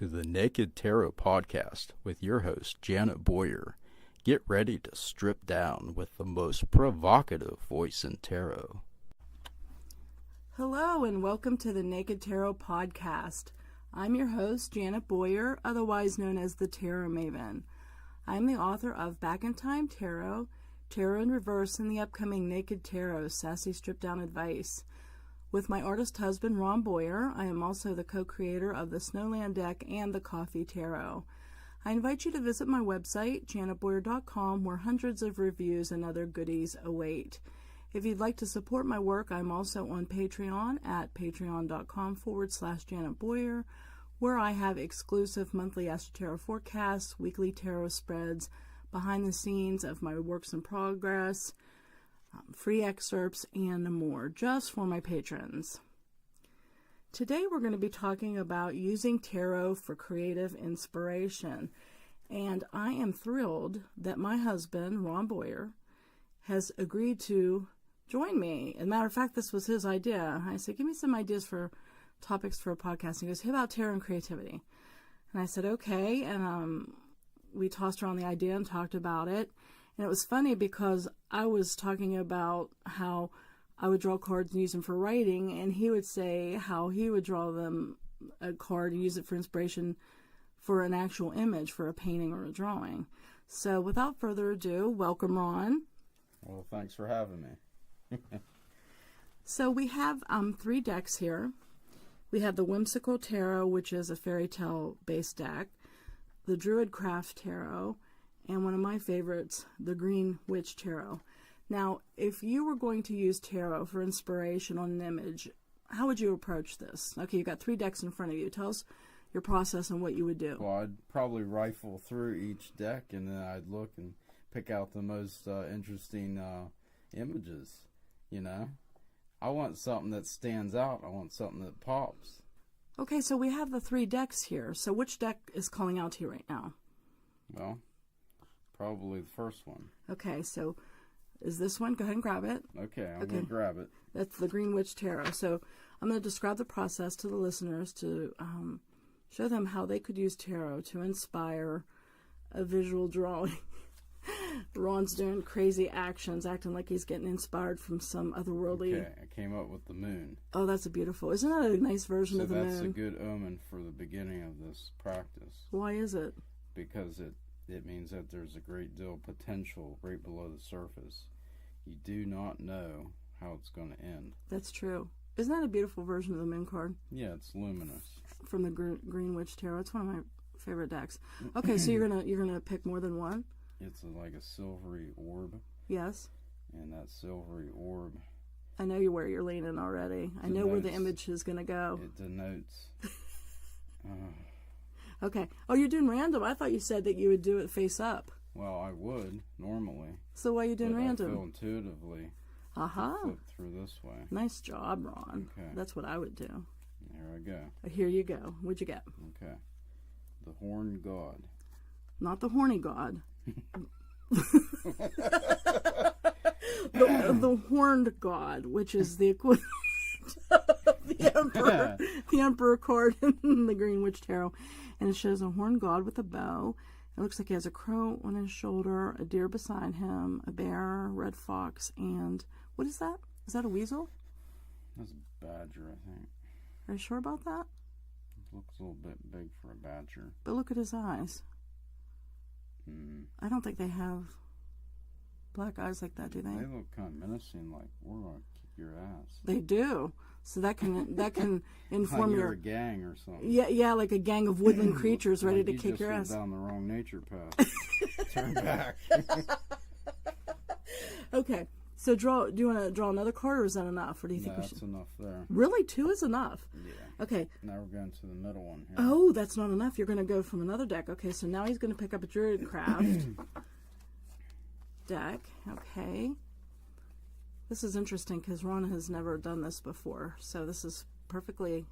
to the Naked Tarot Podcast with your host, Janet Boyer. Get ready to strip down with the most provocative voice in tarot. Hello and welcome to the Naked Tarot Podcast. I'm your host, Janet Boyer, otherwise known as the Tarot Maven. I'm the author of Back in Time Tarot, Tarot in Reverse, and the upcoming Naked Tarot, Sassy Strip Down Advice. With my artist husband, Ron Boyer, I am also the co-creator of the Snowland deck and the Coffee Tarot. I invite you to visit my website, janetboyer.com, where hundreds of reviews and other goodies await. If you'd like to support my work, I'm also on Patreon at patreon.com/Janet Boyer, where I have exclusive monthly Astro Tarot forecasts, weekly tarot spreads, behind the scenes of my works in progress, free excerpts, and more, just for my patrons. Today we're going to be talking about using tarot for creative inspiration. And I am thrilled that my husband, Ron Boyer, has agreed to join me. As a matter of fact, this was his idea. I said, give me some ideas for topics for a podcast. And he goes, how about tarot and creativity? And I said, okay. And we tossed around the idea and talked about it. And it was funny because I was talking about how I would draw cards and use them for writing, and he would say how he would draw them a card and use it for inspiration for an actual image, for a painting or a drawing. So without further ado, welcome, Ron. Well, thanks for having me. So we have 3 decks here. We have the Whimsical Tarot, which is a fairy tale based deck, the Druid Craft Tarot, and one of my favorites, the Green Witch Tarot. Now, if you were going to use tarot for inspiration on an image, how would you approach this? Okay, you've got 3 decks in front of you. Tell us your process and what you would do. Well, I'd probably rifle through each deck, and then I'd look and pick out the most interesting images, you know? I want something that stands out. I want something that pops. Okay, so we have the 3 decks here. So which deck is calling out to you right now? Well, probably the first one. Okay, so is this one? Go ahead and grab it. Okay, I'm going to grab it. That's the Green Witch Tarot. So I'm going to describe the process to the listeners to show them how they could use tarot to inspire a visual drawing. Ron's doing crazy actions, acting like he's getting inspired from some otherworldly... Okay, I came up with the moon. Oh, that's beautiful. Isn't that a nice version of the moon? So that's a good omen for the beginning of this practice. Why is it? Because it means that there's a great deal of potential right below the surface. You do not know how it's going to end. That's true. Isn't that a beautiful version of the moon card? Yeah, it's luminous. From the Green Witch Tarot. It's one of my favorite decks. Okay, so you're gonna pick more than one? It's like a silvery orb. Yes. And that silvery orb... I know where you're leaning already. I know where the image is going to go. It denotes... Okay. Oh, you're doing random. I thought you said that you would do it face up. Well, I would, normally. So why are you doing random? I feel intuitively flip through this way. Nice job, Ron. Okay. That's what I would do. Here I go. Here you go. What'd you get? Okay. The Horned God. Not the Horny God. the Horned God, which is the equivalent of the Emperor card in the Green Witch Tarot. And it shows a horned god with a bow. It looks like he has a crow on his shoulder, a deer beside him, a bear, red fox, and what is that? Is that a weasel? That's a badger, I think. Are you sure about that? It looks a little bit big for a badger. But look at his eyes. I don't think they have black eyes like that, do they? They look kind of menacing, like we're gonna kick your ass. They do. So that can inform like your a gang or something. Yeah, like a gang of woodland creatures ready to kick your ass. You just went down the wrong nature path. Turn back. Okay, so do you want to draw another card, or is that enough? Or do you think we should? That's enough there. Really, 2 is enough? Yeah. Okay. Now we're going to the middle one here. Oh, that's not enough. You're going to go from another deck. Okay, so now he's going to pick up a Druid Craft deck. Okay. This is interesting because Ron has never done this before, so this is perfectly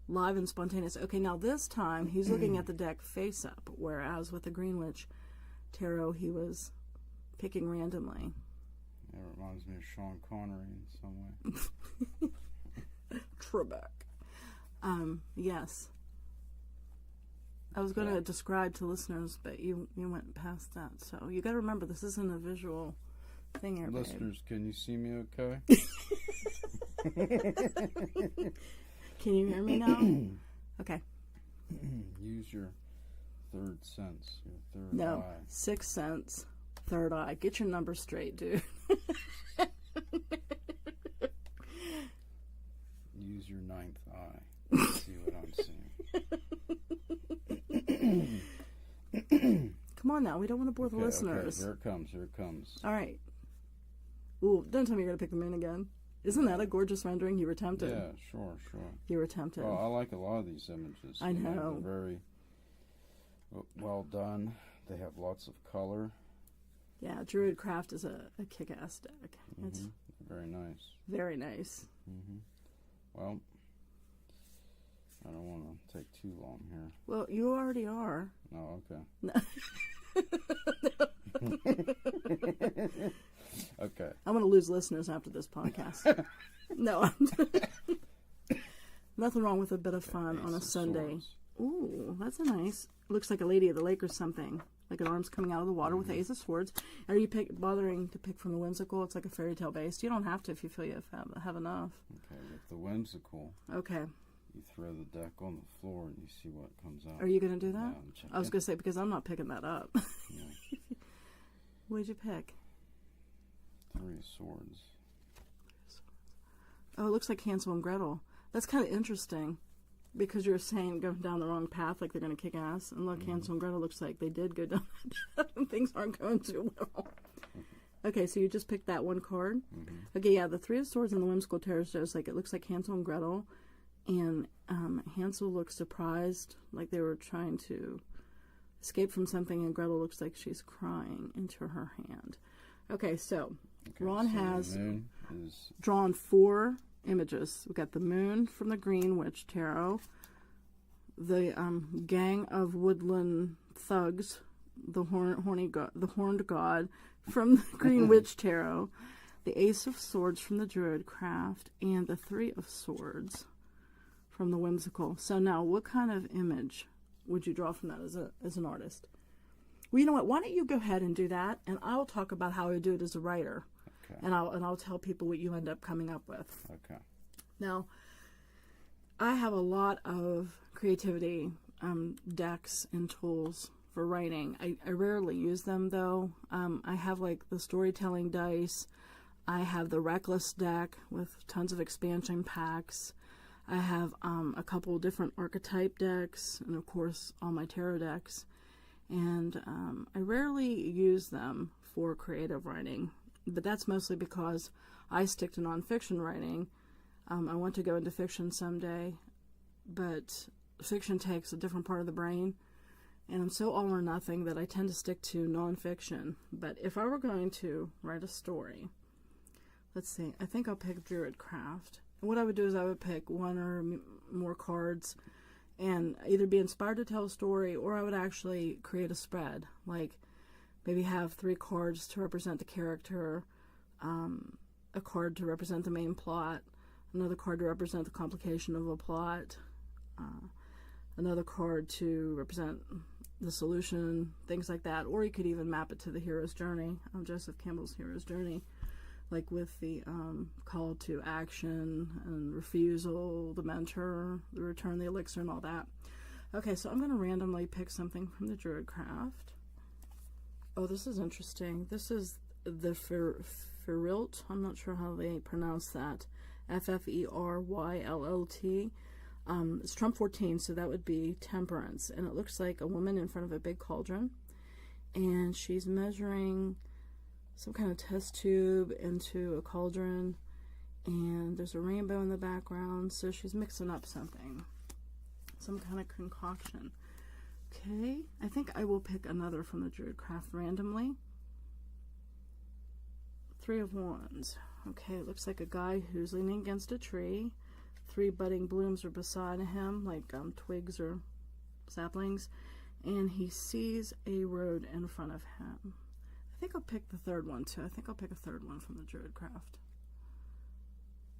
live and spontaneous. Okay, now this time he's looking at the deck face up, whereas with the Green Witch Tarot he was picking randomly. That reminds me of Sean Connery in some way. Trebek. Yes. I was going to describe to listeners, but you went past that. So you got to remember, this isn't a visual thing here, Listeners, can you see me okay? Can you hear me now? Okay. Use your third sense, your third No, eye. sixth sense, third eye. Get your numbers straight, dude. Use your ninth eye. See what I'm seeing. Come on now, we don't want to bore the listeners. Okay, here it comes. All right. Ooh, don't tell me you're going to pick the moon again. Isn't that a gorgeous rendering? You were tempted. Yeah, sure. You were tempted. Well, I like a lot of these images. I know. They're very well done. They have lots of color. Yeah, Druidcraft is a kick-ass deck. It's very nice. very nice. Well, I don't want to take too long here. Well, you already are. Oh, okay. No. Okay. I'm going to lose listeners after this podcast. No. Nothing wrong with a bit of fun on a Sunday. Swords. Ooh, that's a nice. Looks like a lady of the lake or something. Like an arm's coming out of the water with the Ace of Swords. Are you bothering to pick from the whimsical? It's like a fairy tale based. You don't have to if you feel you have enough. Okay, with the whimsical, Okay. you throw the deck on the floor and you see what comes out. Are you going to do that? Yeah, I'm checking. I was going to say, because I'm not picking that up. Yeah. What did you pick? Three of Swords. Oh, it looks like Hansel and Gretel. That's kind of interesting. Because you're saying going down the wrong path, like they're going to kick ass. And look, Hansel and Gretel looks like they did go down that path and things aren't going too well. Okay, so you just picked that one card? Okay, yeah, the Three of Swords and the Whimsical Tarot shows, like, it looks like Hansel and Gretel. And Hansel looks surprised, like they were trying to escape from something, and Gretel looks like she's crying into her hand. Okay, so Ron has drawn 4 images. We got the moon from the Green Witch Tarot, the gang of woodland thugs, the horned god from the Green Witch Tarot, the Ace of Swords from the Druidcraft, and the Three of Swords from the Whimsical. So now, what kind of image would you draw from that as an artist? Well, you know what? Why don't you go ahead and do that, and I'll talk about how I do it as a writer. Okay. And I'll tell people what you end up coming up with. Okay. Now, I have a lot of creativity decks and tools for writing. I rarely use them, though. I have, like, the storytelling dice. I have the Reckless deck with tons of expansion packs. I have a couple different archetype decks, and, of course, all my tarot decks. And I rarely use them for creative writing. But that's mostly because I stick to nonfiction writing. I want to go into fiction someday, but fiction takes a different part of the brain, and I'm so all or nothing that I tend to stick to nonfiction. But if I were going to write a story, let's see, I think I'll pick Druidcraft. And what I would do is I would pick one or more cards and either be inspired to tell a story, or I would actually create a spread, like maybe have 3 cards to represent the character, a card to represent the main plot, another card to represent the complication of a plot, another card to represent the solution, things like that. Or you could even map it to the hero's journey, Joseph Campbell's hero's journey, like with the call to action and refusal, the mentor, the return, the elixir, and all that. Okay, so I'm going to randomly pick something from the Druidcraft. Oh, this is interesting. This is the Ferylt. I'm not sure how they pronounce that. F-F-E-R-Y-L-L-T. It's Trump 14, so that would be Temperance. And it looks like a woman in front of a big cauldron. And she's measuring some kind of test tube into a cauldron. And there's a rainbow in the background. So she's mixing up something. Some kind of concoction. Okay, I think I will pick another from the Druidcraft randomly. 3 of Wands. Okay, it looks like a guy who's leaning against a tree. 3 budding blooms are beside him, like twigs or saplings. And he sees a road in front of him. I think I'll pick the third one, too. I think I'll pick a third one from the Druidcraft.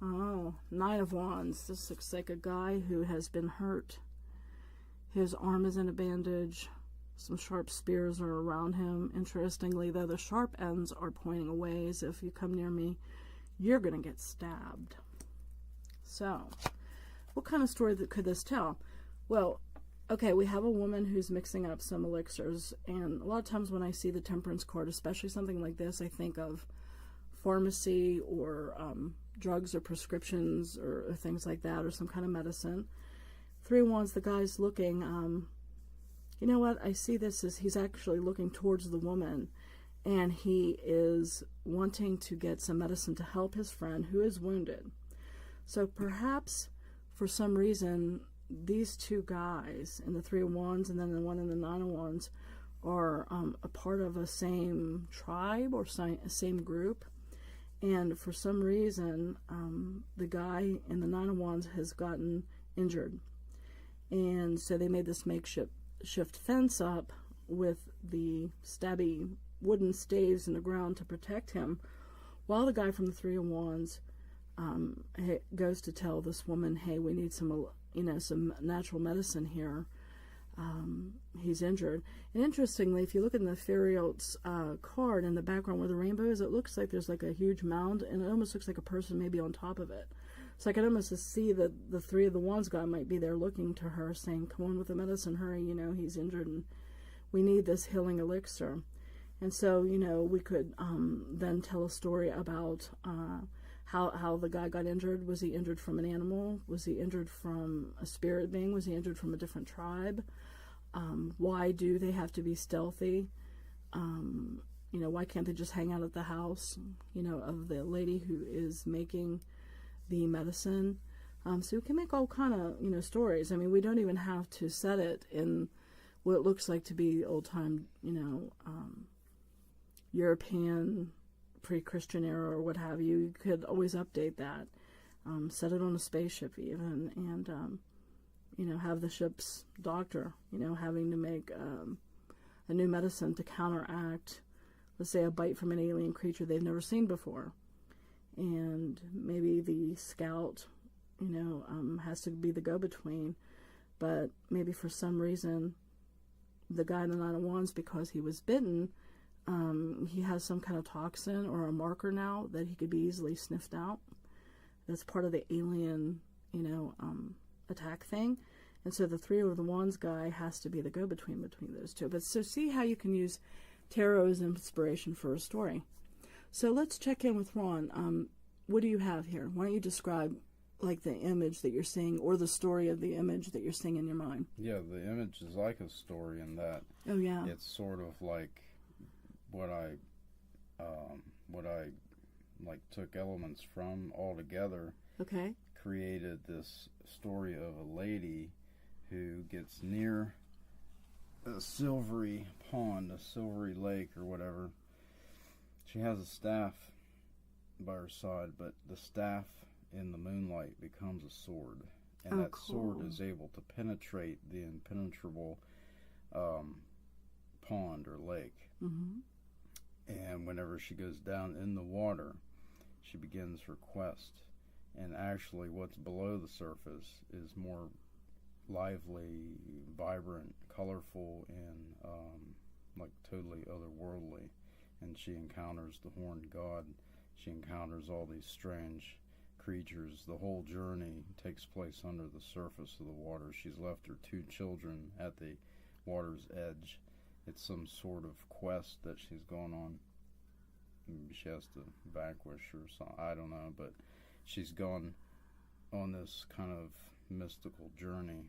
Oh, 9 of Wands. This looks like a guy who has been hurt. His arm is in a bandage. Some sharp spears are around him. Interestingly, though, the sharp ends are pointing away, as if you come near me, you're going to get stabbed. So, what kind of story could this tell? Well, okay, we have a woman who's mixing up some elixirs, and a lot of times when I see the temperance card, especially something like this, I think of pharmacy or drugs or prescriptions or things like that, or some kind of medicine. 3 of Wands, the guy's looking, you know what, I see this as he's actually looking towards the woman, and he is wanting to get some medicine to help his friend who is wounded. So perhaps for some reason these 2 guys in the 3 of Wands and then the one in the 9 of Wands are a part of a same tribe or same group, and for some reason the guy in the 9 of Wands has gotten injured, and so they made this makeshift fence up with the stabby wooden staves in the ground to protect him, while the guy from the 3 of Wands goes to tell this woman, hey, we need some natural medicine here. He's injured. And interestingly, if you look in the Feriot's card in the background where the rainbow is, it looks like there's like a huge mound, and it almost looks like a person maybe on top of it. So I can almost see that the 3 of the Wands guy might be there looking to her, saying, come on with the medicine, hurry, he's injured, and we need this healing elixir. And so, we could then tell a story about how the guy got injured. Was he injured from an animal? Was he injured from a spirit being? Was he injured from a different tribe? Why do they have to be stealthy? Why can't they just hang out at the house, of the lady who is making the medicine? So we can make all kind of, stories. I mean, we don't even have to set it in what it looks like to be old-time, European pre-Christian era or what have you. You could always update that, set it on a spaceship even, and have the ship's doctor having to make a new medicine to counteract, let's say, a bite from an alien creature they've never seen before, and maybe the scout has to be the go-between, but maybe for some reason the guy in the 9 of Wands, because he was bitten, he has some kind of toxin or a marker now that he could be easily sniffed out. That's part of the alien, attack thing. And so the 3 of the Wands guy has to be the go-between between those 2. But so see how you can use tarot as inspiration for a story. So let's check in with Ron. What do you have here? Why don't you describe like the image that you're seeing, or the story of the image that you're seeing in your mind? Yeah, the image is like a story in that. Oh yeah. It's sort of like what I like took elements from all together. Okay. Created this story of a lady who gets near a silvery pond, a silvery lake or whatever. She has a staff by her side, but the staff in the moonlight becomes a sword, and that cool. sword is able to penetrate the impenetrable pond or lake. Mm-hmm. And whenever she goes down in the water, she begins her quest. And actually what's below the surface is more lively, vibrant, colorful, and like totally otherworldly. And she encounters the horned god. She encounters all these strange creatures. The whole journey takes place under the surface of the water. She's left her 2 children at the water's edge. It's some sort of quest that she's going on. Maybe she has to vanquish or something. I don't know, but she's gone on this kind of mystical journey.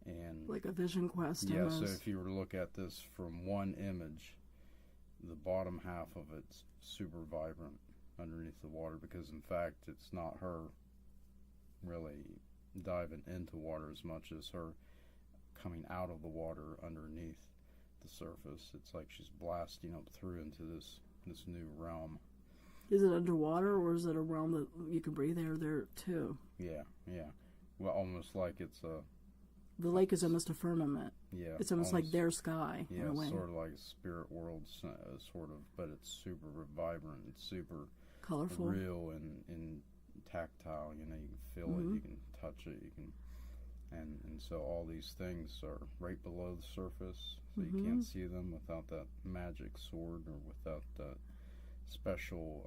And like a vision quest. Yeah, almost. so if you were to look at this from one image, the bottom half of it's super vibrant underneath the water, because in fact it's not her really diving into water as much as her coming out of the water underneath the surface. It's like she's blasting up through into this new realm. Is it underwater, or is it a realm that you can breathe air there too? Yeah. Well, almost like it's a... The lake is almost a firmament. Yeah. It's almost like their sky, yeah, in a way. Sort of like a spirit world, sort of, but it's super vibrant. It's super colorful, real, and tactile. You can feel it, you can touch it, And so all these things are right below the surface, so you can't see them without that magic sword or without that special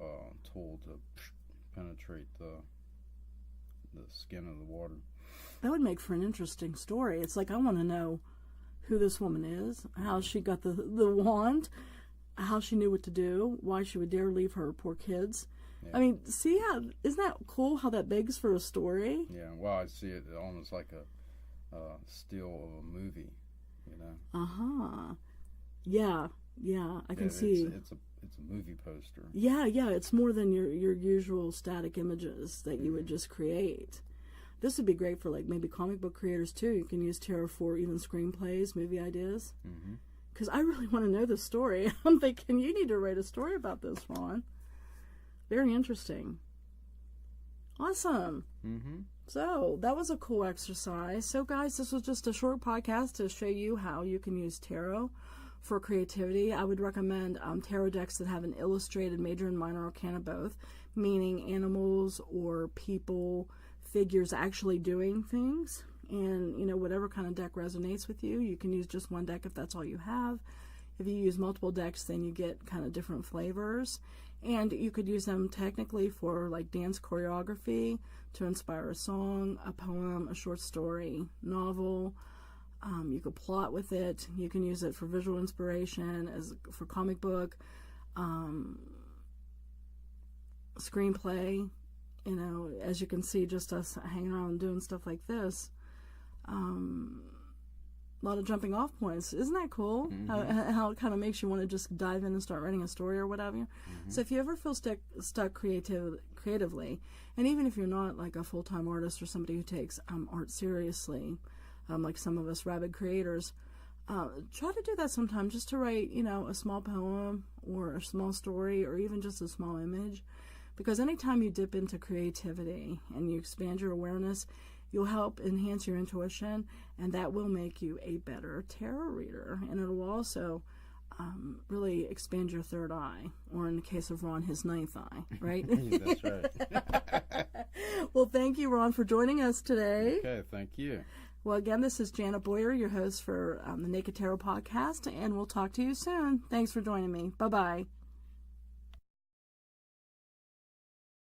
tool to penetrate the skin of the water. That would make for an interesting story. It's like, I want to know who this woman is, how she got the wand, how she knew what to do, why she would dare leave her poor kids. Yeah. I mean, see how, isn't that cool how that begs for a story? Yeah, well, I see it almost like a still of a movie, you know. Yeah, I can see. It's a movie poster. Yeah, it's more than your usual static images that you would just create. This would be great for like maybe comic book creators too. You can use tarot for even screenplays, movie ideas. Because I really want to know the story. I'm thinking you need to write a story about this, Ron. Very interesting. Awesome. So that was a cool exercise. So guys, this was just a short podcast to show you how you can use tarot for creativity. I would recommend tarot decks that have an illustrated major and minor arcana both, meaning animals or people, figures actually doing things. And, you know, whatever kind of deck resonates with you, you can use just one deck if that's all you have. If you use multiple decks, then you get kind of different flavors. And you could use them technically for like dance choreography, to inspire a song, a poem, a short story, novel. You could plot with it. You can use it for visual inspiration, for comic book, screenplay. You know, as you can see, just us hanging around and doing stuff like this. A lot of jumping off points. Isn't that cool? How it kind of makes you want to just dive in and start writing a story or whatever. So if you ever feel stuck creatively, and even if you're not like a full-time artist or somebody who takes art seriously, like some of us rabid creators, try to do that sometime, just to write, you know, a small poem or a small story or even just a small image. Because anytime you dip into creativity and you expand your awareness, you'll help enhance your intuition, and that will make you a better tarot reader. And it will also really expand your third eye, or in the case of Ron, his ninth eye, right? That's right. Well, thank you, Ron, for joining us today. Okay, thank you. Well, again, this is Janet Boyer, your host for the Naked Tarot Podcast, and we'll talk to you soon. Thanks for joining me. Bye-bye.